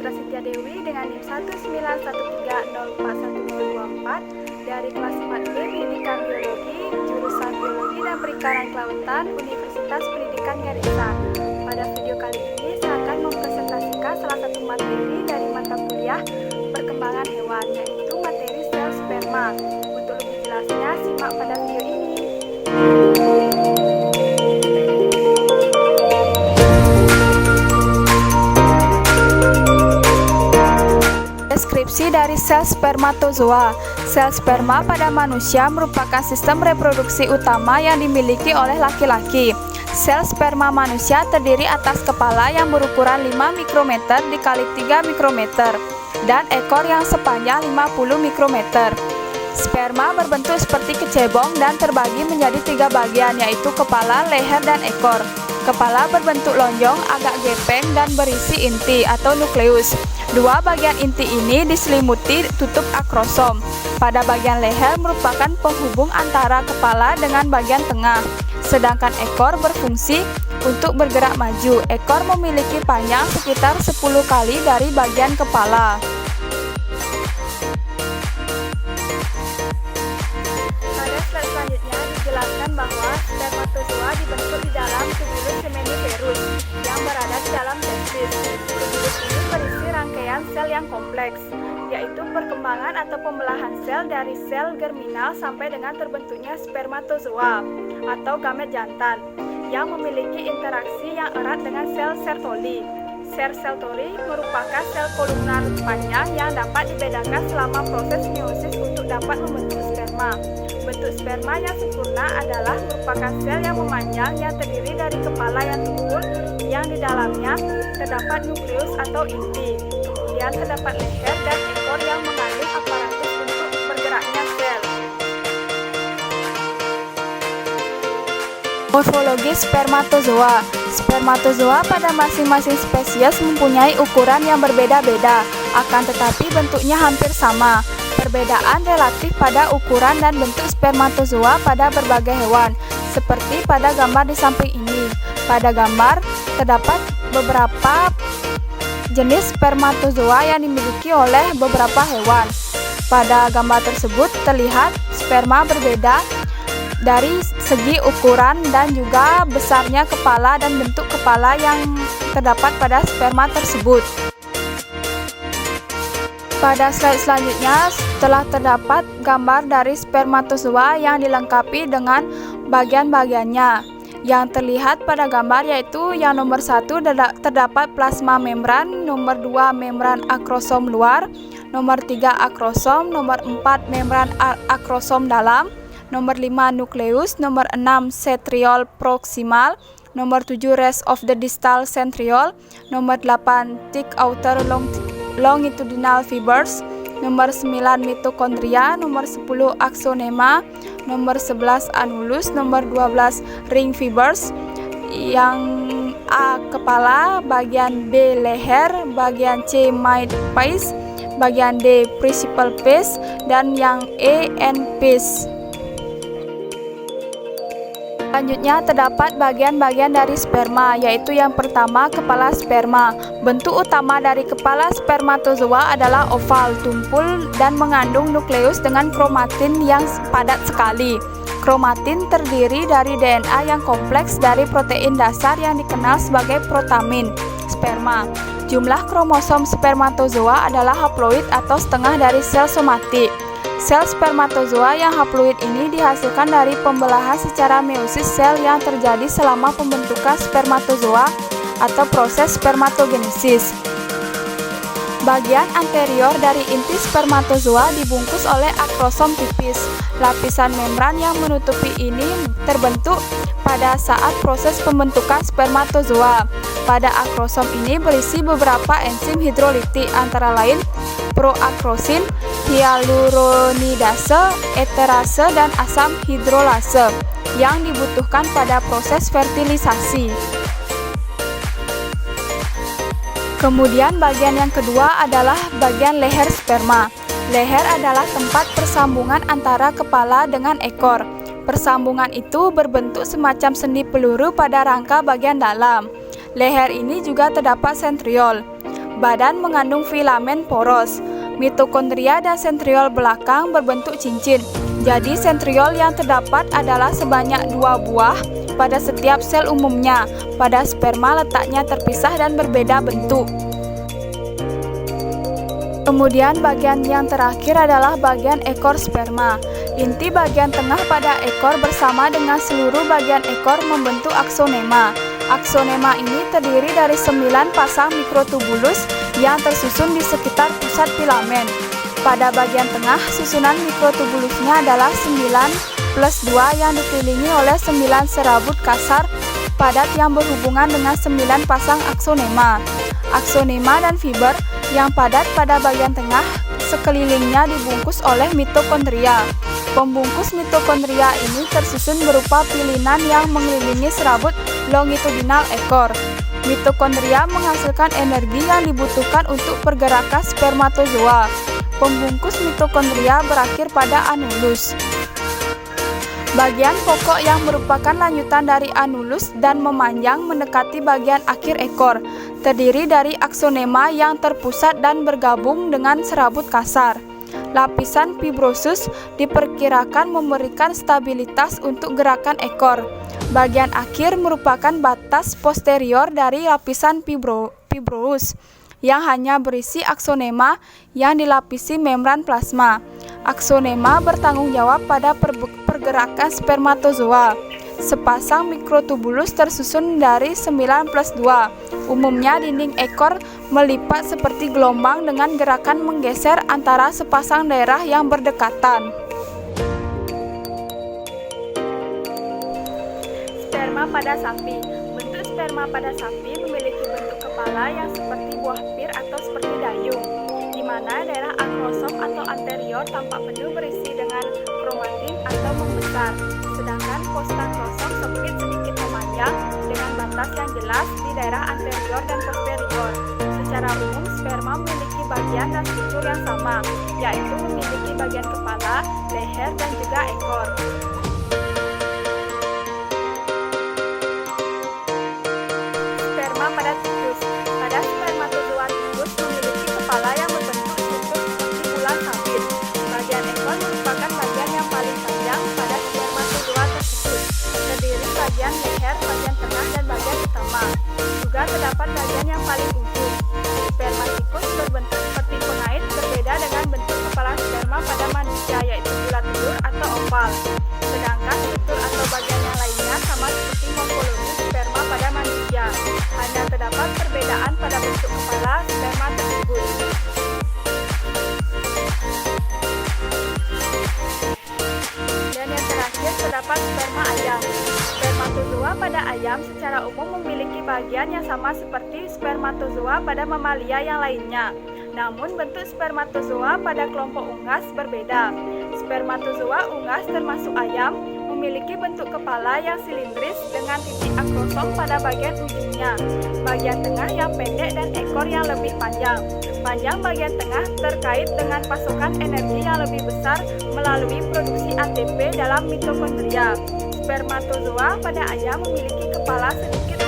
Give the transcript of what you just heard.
Prasetya Dewi dengan NIM 191304124 dari kelas 4B Pendidikan Biologi, jurusan Biologi dan Perikanan Kelautan, Universitas Pendidikan Ganesha. Pada video kali ini saya akan mempresentasikan salah satu materi dari mata kuliah Perkembangan Hewan, yaitu materi sel sperma. Untuk lebih jelasnya, simak pada video ini. Deskripsi dari sel spermatozoa. Sel sperma pada manusia merupakan sistem reproduksi utama yang dimiliki oleh laki-laki. Sel sperma manusia terdiri atas kepala yang berukuran 5 mikrometer dikali 3 mikrometer dan ekor yang sepanjang 50 mikrometer. Sperma berbentuk seperti kecebong dan terbagi menjadi 3 bagian, yaitu kepala, leher, dan ekor. Kepala berbentuk lonjong, agak gepeng, dan berisi inti atau nukleus. Dua bagian inti ini diselimuti tutup akrosom. Pada bagian leher merupakan penghubung antara kepala dengan bagian tengah. Sedangkan ekor berfungsi untuk bergerak maju. Ekor memiliki panjang sekitar 10 kali dari bagian kepala. Pada slide selanjutnya dijelaskan bahwa spermatozoa dibentuk di dalam tubulus seminiferus yang berada di dalam testis. Tubulus ini berisi rangkaian sel yang kompleks, yaitu perkembangan atau pembelahan sel dari sel germinal sampai dengan terbentuknya spermatozoa atau gamet jantan yang memiliki interaksi yang erat dengan sel Sertoli. Sel Sertoli merupakan sel kolumnar panjang yang dapat dibedakan selama proses meiosis untuk dapat membentuk sperma. Bentuk sperma yang sempurna adalah merupakan sel yang memanjang yang terdiri dari kepala yang tumpul yang di dalamnya terdapat nukleus atau inti. Kemudian terdapat leher dan ekor yang mengandung aparatus untuk bergeraknya sel. Morfologi spermatozoa. Spermatozoa pada masing-masing spesies mempunyai ukuran yang berbeda-beda, akan tetapi bentuknya hampir sama. Perbedaan relatif pada ukuran dan bentuk spermatozoa pada berbagai hewan, seperti pada gambar di samping ini. Pada gambar terdapat beberapa jenis spermatozoa yang dimiliki oleh beberapa hewan. Pada gambar tersebut terlihat sperma berbeda dari segi ukuran dan juga besarnya kepala dan bentuk kepala yang terdapat pada sperma tersebut. Pada slide selanjutnya telah terdapat gambar dari spermatozoa yang dilengkapi dengan bagian-bagiannya. Yang terlihat pada gambar yaitu yang nomor 1 terdapat plasma membran, nomor 2 membran akrosom luar, nomor 3 akrosom, nomor 4 membran akrosom dalam, nomor 5 nukleus, nomor 6 centriole proximal, nomor 7 rest of the distal centriole, nomor 8 thick outer longitudinal fibers, nomor 9 mitokondria, nomor 10 axonema, nomor 11 annulus, nomor 12 ring fibers. Yang A kepala, bagian B leher, bagian C midpiece, bagian D principal piece, dan yang E end piece. Selanjutnya terdapat bagian-bagian dari sperma, yaitu yang pertama kepala sperma. Bentuk utama dari kepala spermatozoa adalah oval, tumpul, dan mengandung nukleus dengan kromatin yang padat sekali. Kromatin terdiri dari DNA yang kompleks dari protein dasar yang dikenal sebagai protamin sperma. Jumlah kromosom spermatozoa adalah haploid atau setengah dari sel somatik. Sel spermatozoa yang haploid ini dihasilkan dari pembelahan secara meiosis sel yang terjadi selama pembentukan spermatozoa atau proses spermatogenesis. Bagian anterior dari inti spermatozoa dibungkus oleh akrosom tipis. Lapisan membran yang menutupi ini terbentuk pada saat proses pembentukan spermatozoa. Pada akrosom ini berisi beberapa enzim hidrolitik, antara lain proakrosin, hyaluronidase, esterase, dan asam hidrolase yang dibutuhkan pada proses fertilisasi. Kemudian bagian yang kedua adalah bagian leher sperma. Leher adalah tempat persambungan antara kepala dengan ekor. Persambungan itu berbentuk semacam sendi peluru pada rangka bagian dalam. Leher ini juga terdapat sentriol. Badan mengandung filamen poros. Mitokondria dan sentriol belakang berbentuk cincin. Jadi sentriol yang terdapat adalah sebanyak 2 buah pada setiap sel umumnya. Pada sperma letaknya terpisah dan berbeda bentuk. Kemudian bagian yang terakhir adalah bagian ekor sperma. Inti bagian tengah pada ekor bersama dengan seluruh bagian ekor membentuk aksonema. Aksonema ini terdiri dari 9 pasang mikrotubulus yang tersusun di sekitar pusat filamen. Pada bagian tengah, susunan mikrotubulusnya adalah 9+2 yang dikelilingi oleh 9 serabut kasar padat yang berhubungan dengan 9 pasang aksonema. Aksonema dan fiber yang padat pada bagian tengah sekelilingnya dibungkus oleh mitokondria. Pembungkus mitokondria ini tersusun berupa pilinan yang mengelilingi serabut longitudinal ekor. Mitokondria menghasilkan energi yang dibutuhkan untuk pergerakan spermatozoa. Pembungkus mitokondria berakhir pada anulus. Bagian pokok yang merupakan lanjutan dari anulus dan memanjang mendekati bagian akhir ekor, terdiri dari aksonema yang terpusat dan bergabung dengan serabut kasar. Lapisan fibrosus diperkirakan memberikan stabilitas untuk gerakan ekor. Bagian akhir merupakan batas posterior dari lapisan fibrous yang hanya berisi aksonema yang dilapisi membran plasma. Aksonema bertanggung jawab pada pergerakan spermatozoa. Sepasang mikrotubulus tersusun dari 9+2. Umumnya dinding ekor melipat seperti gelombang dengan gerakan menggeser antara sepasang daerah yang berdekatan. Sperma pada sapi. Bentuk sperma pada sapi memiliki bentuk kepala yang seperti buah pir atau seperti dayung, di mana daerah akrosom atau anterior tampak penuh berisi dengan kromatin atau membesar, sedangkan postankrosom sempit sedikit memanjang dengan batas yang jelas di daerah anterior dan posterior. Secara umum, sperma memiliki bagian dan struktur yang sama, yaitu memiliki bagian kepala, leher, dan juga ekor. Sperma pada tikus. Pada spermatozoa tikus memiliki kepala yang berbentuk struktur seperti bulan sabit. Bagian ekor merupakan bagian yang paling panjang pada spermatozoa tersebut. Terdiri bagian leher, bagian tengah, dan bagian utama. Juga terdapat bagian yang paling ujung. Sperma tikus berbentuk seperti pengait, berbeda dengan bentuk kepala sperma pada manusia, yaitu bulat telur atau oval. Sedangkan struktur atau bagian yang lainnya sama seperti morfologi sperma pada manusia. Hanya terdapat perbedaan pada bentuk kepala sperma tersebut. Dan yang terakhir terdapat sperma ayam. Spermatozoa pada ayam secara umum memiliki bagian yang sama seperti spermatozoa pada mamalia yang lainnya. Namun bentuk spermatozoa pada kelompok unggas berbeda. Spermatozoa unggas termasuk ayam memiliki bentuk kepala yang silindris dengan titik akrosom pada bagian ujungnya, bagian tengah yang pendek dan ekor yang lebih panjang. Panjang bagian tengah terkait dengan pasokan energi yang lebih besar melalui produksi ATP dalam mitokondria. Spermatozoa pada ayam memiliki kepala sedikit